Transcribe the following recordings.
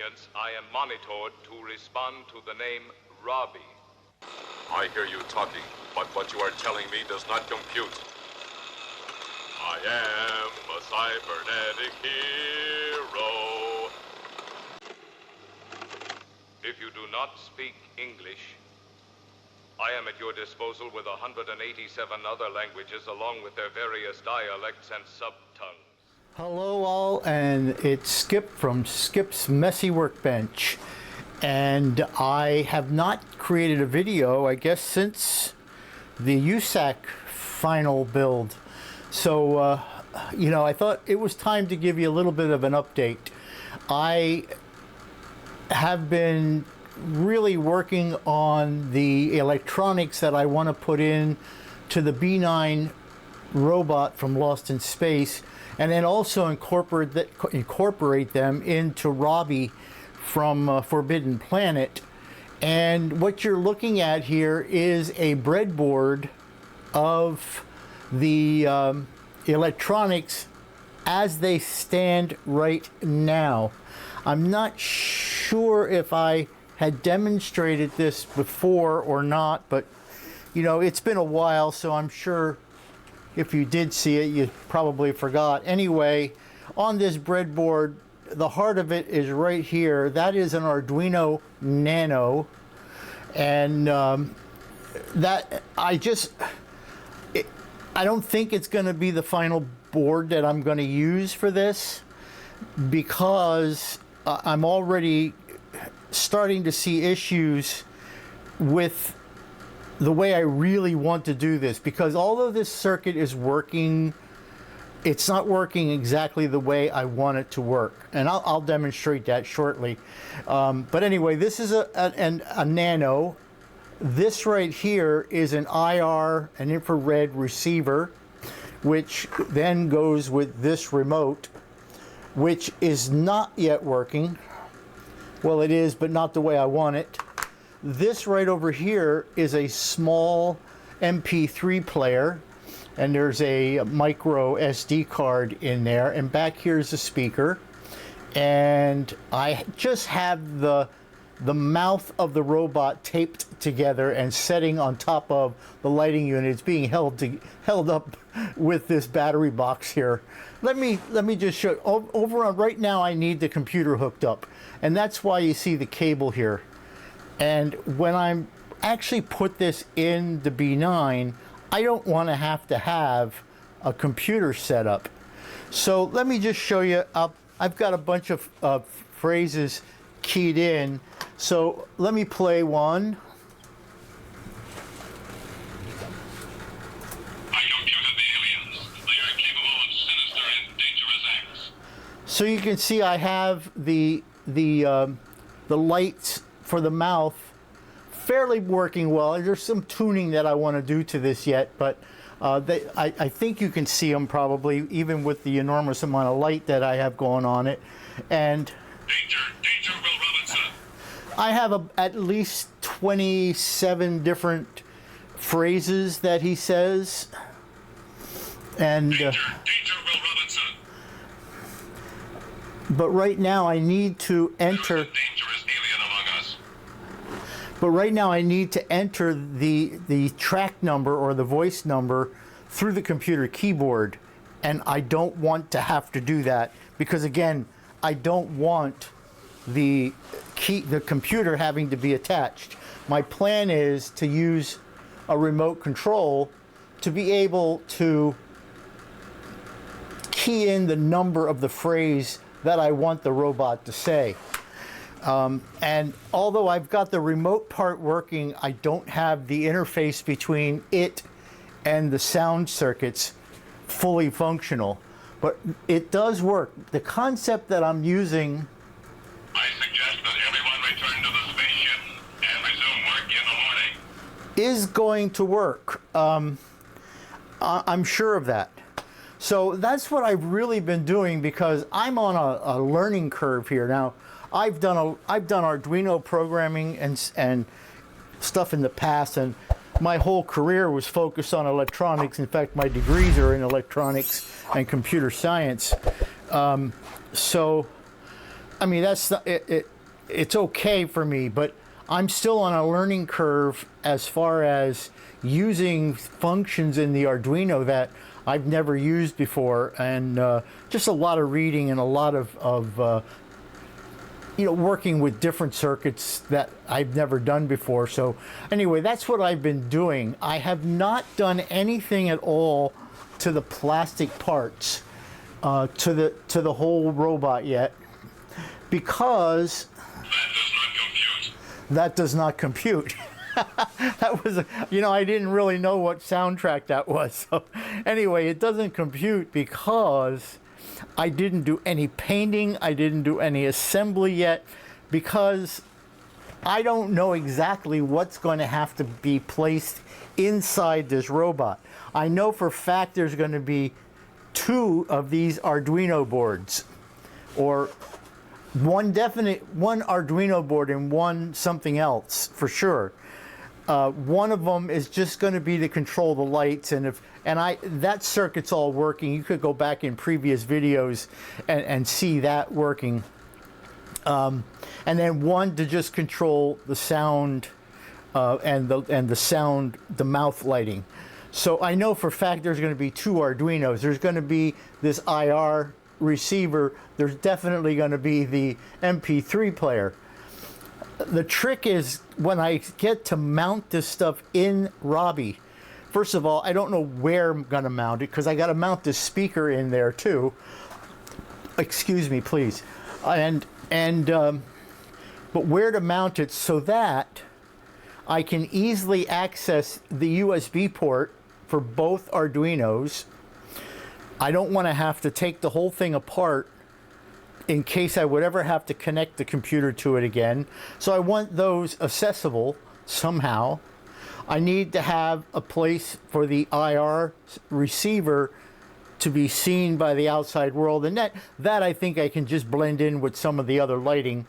inconvenience, I am monitored to respond to the name Robby. I hear you talking, but what you are telling me does not compute. I am a cybernetic hero. If you do not speak English, I am at your disposal with 187 other languages along with their various dialects and subtongues. Hello all, and it's Skip from Skip's Messy Workbench. And I have not created a video, I guess, since the USAC final build. So, I thought it was time to give you a little bit of an update. I have been really working on the electronics that I want to put in to the B9 robot from Lost in Space, and then also incorporate them into Robby from Forbidden Planet. And what you're looking at here is a breadboard of the electronics as they stand right now. I'm not sure if I had demonstrated this before or not, but it's been a while, so I'm sure if you did see it, you probably forgot. Anyway, on this breadboard, the heart of it is right here. That is an Arduino Nano, and I don't think it's going to be the final board that I'm going to use for this, because I'm already starting to see issues with the way I really want to do this, because although this circuit is working, it's not working exactly the way I want it to work, and I'll demonstrate that shortly. But anyway, this is a Nano. This right here is an IR, an infrared receiver, which then goes with this remote, which is not yet working. Well, it is, but not the way I want it. This right over here is a small MP3 player, and there's a micro SD card in there, and back here's a speaker, and I just have the mouth of the robot taped together and setting on top of the lighting unit. It's being held up with this battery box here. Let me just show over on right now. I need the computer hooked up, and that's why you see the cable here. And when I'm actually put this in the B9, I don't want to have a computer set up. So let me just show you. I've got a bunch of phrases keyed in. So let me play one. I computed the aliens. They are capable of sinister and dangerous acts. So you can see I have the lights for the mouth fairly working well. There's some tuning that I want to do to this yet, but I think you can see them probably even with the enormous amount of light that I have going on it. And Danger, Will Robinson. I have at least 27 different phrases that he says. And Danger, Will Robinson. but right now I need to enter. There is a dangerous alien among us. But right now I need to enter the track number or the voice number through the computer keyboard, and I don't want to have to do that, because again, I don't want the computer having to be attached. My plan is to use a remote control to be able to key in the number of the phrase that I want the robot to say. And although I've got the remote part working, I don't have the interface between it and the sound circuits fully functional. But it does work. The concept that I'm using... I suggest that everyone return to the spaceship and resume work in the morning. ...is going to work. I'm sure of that. So that's what I've really been doing, because I'm on a learning curve here. Now, I've done Arduino programming and stuff in the past, and my whole career was focused on electronics. In fact, my degrees are in electronics and computer science. So, I mean, that's it's okay for me, but I'm still on a learning curve as far as using functions in the Arduino that I've never used before, and just a lot of reading and a lot of working with different circuits that I've never done before. So anyway, that's what I've been doing. I have not done anything at all to the plastic parts, to the whole robot yet, because that does not compute. That was, I didn't really know what soundtrack that was. So anyway, it doesn't compute because I didn't do any painting. I didn't do any assembly yet, because I don't know exactly what's going to have to be placed inside this robot. I know for a fact there's going to be 2 of these Arduino boards, or one Arduino board and one something else for sure. One of them is just going to be to control the lights, and that circuit's all working. You could go back in previous videos and see that working. And then one to just control the sound and the mouth lighting. So I know for a fact there's going to be 2 Arduinos. There's going to be this IR receiver. There's definitely going to be the MP3 player. The trick is when I get to mount this stuff in Robby. First of all, I don't know where I'm going to mount it, because I got to mount this speaker in there too. Excuse me, please. But where to mount it so that I can easily access the USB port for both Arduinos. I don't want to have to take the whole thing apart in case I would ever have to connect the computer to it again. So I want those accessible somehow. I need to have a place for the IR receiver to be seen by the outside world, and that I think I can just blend in with some of the other lighting.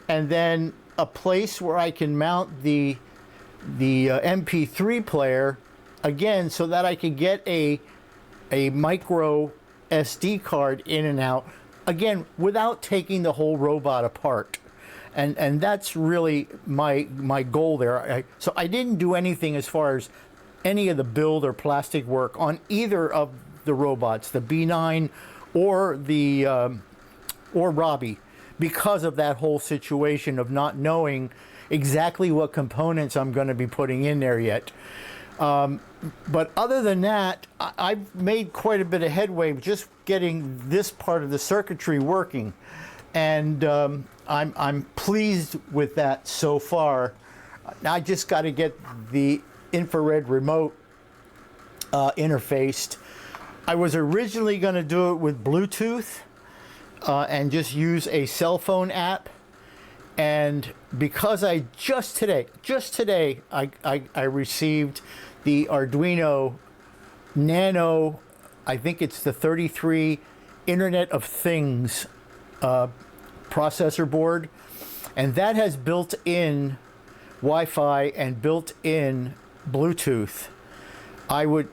And then a place where I can mount the MP3 player again, so that I can get a micro SD card in and out, again, without taking the whole robot apart. And that's really my goal there. So I didn't do anything as far as any of the build or plastic work on either of the robots, the B9 or the or Robby, because of that whole situation of not knowing exactly what components I'm going to be putting in there yet. But other than that, I've made quite a bit of headway just getting this part of the circuitry working, and I'm pleased with that so far. I just got to get the infrared remote interfaced. I was originally going to do it with Bluetooth and just use a cell phone app, and because I just today I received the Arduino Nano, I think it's the 33 Internet of Things processor board, and that has built-in Wi-Fi and built-in Bluetooth. I would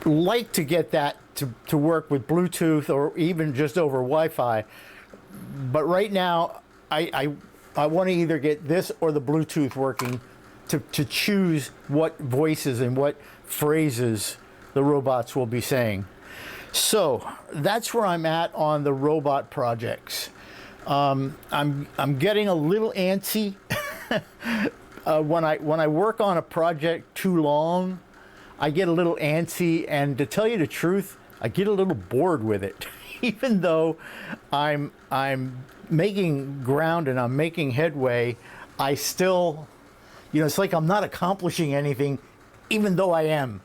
like to get that to work with Bluetooth or even just over Wi-Fi, but right now I want to either get this or the Bluetooth working to choose what voices and what phrases the robots will be saying. So that's where I'm at on the robot projects. I'm getting a little antsy when I work on a project too long. I get a little antsy, and to tell you the truth, I get a little bored with it. Even though I'm making ground and I'm making headway, I still, it's like I'm not accomplishing anything, even though I am.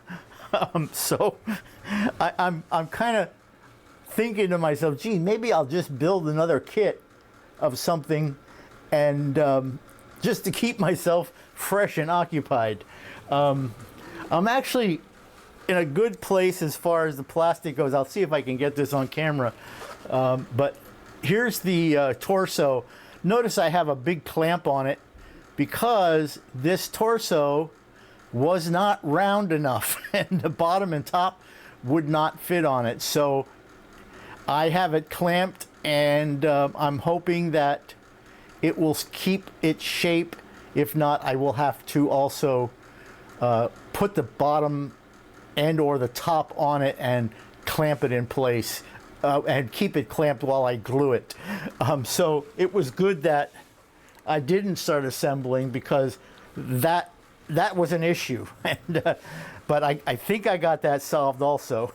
So I'm kind of thinking to myself, gee, maybe I'll just build another kit of something, and just to keep myself fresh and occupied. I'm actually in a good place as far as the plastic goes. I'll see if I can get this on camera. But here's the torso. Notice I have a big clamp on it because this torso was not round enough and the bottom and top would not fit on it. So I have it clamped, and I'm hoping that it will keep its shape. If not, I will have to also put the bottom and or the top on it and clamp it in place and keep it clamped while I glue it. So it was good that I didn't start assembling, because that was an issue. And, but I think I got that solved also.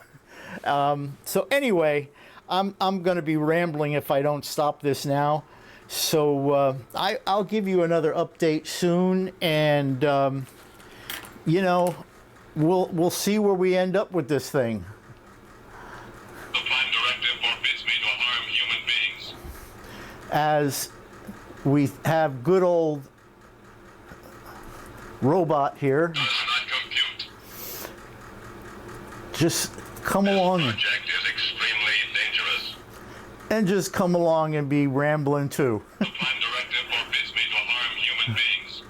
So anyway, I'm going to be rambling if I don't stop this now. So I'll give you another update soon, and you know, we'll see where we end up with this thing. The Prime Directive forbids me to harm human beings. As we have good old robot here. Does not compute. Just come along. This project is extremely dangerous. And just come along and be rambling too. The Prime Directive forbids me to harm human beings.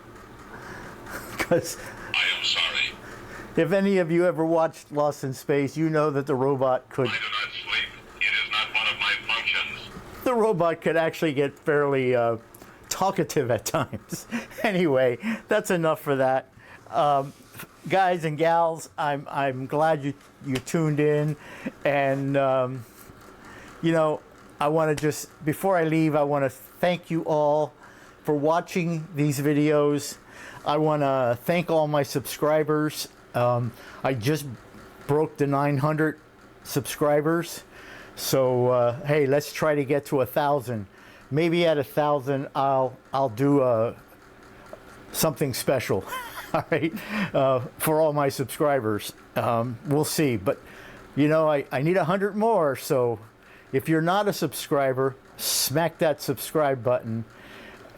Because I am sorry. if any of you ever watched Lost in Space, you know that the robot could. I do not sleep. It is not one of my functions. The robot could actually get fairly talkative at times. Anyway, that's enough for that. Guys and gals, I'm glad you tuned in, and you know, I want to just, before I leave, I want to thank you all for watching these videos. I want to thank all my subscribers. I just broke the 900 subscribers. So hey, let's try to get to 1,000. Maybe at 1,000, I'll do something special. All right, for all my subscribers. We'll see. But you know, I need 100 more. So if you're not a subscriber, smack that subscribe button.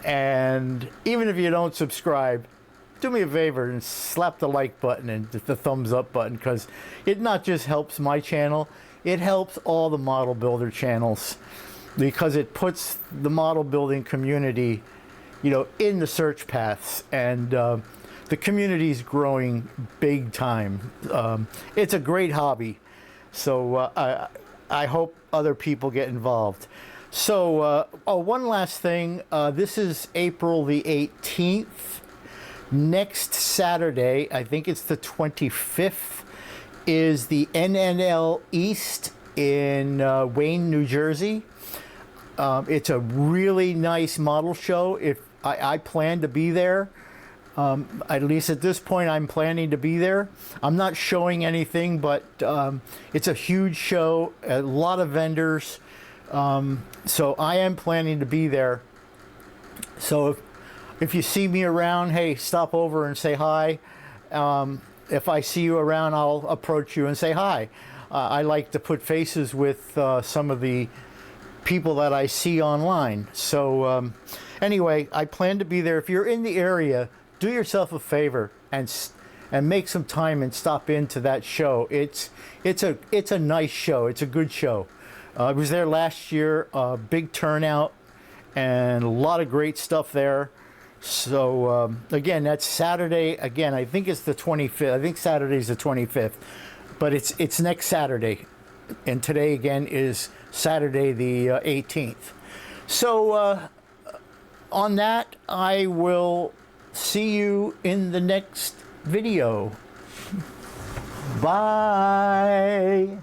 And even if you don't subscribe, do me a favor and slap the like button and the thumbs up button, because it not just helps my channel, it helps all the model builder channels, because it puts the model building community, you know, in the search paths, and the community is growing big time. It's a great hobby, so I hope other people get involved. So, one last thing. This is April the 18th. Next Saturday, I think it's the 25th, is the NNL East in Wayne, New Jersey. It's a really nice model show. If I plan to be there, at least at this point, I'm planning to be there. I'm not showing anything, but it's a huge show, a lot of vendors. So I am planning to be there. So if you see me around, hey, stop over and say hi. If I see you around, I'll approach you and say hi. I like to put faces with some of the people that I see online. So anyway, I plan to be there. If you're in the area, do yourself a favor and make some time and stop into that show. It's a nice show. It's a good show. I was there last year. Big turnout and a lot of great stuff there. So again, that's Saturday. Again, I think it's the 25th. I think Saturday's the 25th, but it's next Saturday, and today again is Saturday the 18th. So on that, I will see you in the next video. Bye.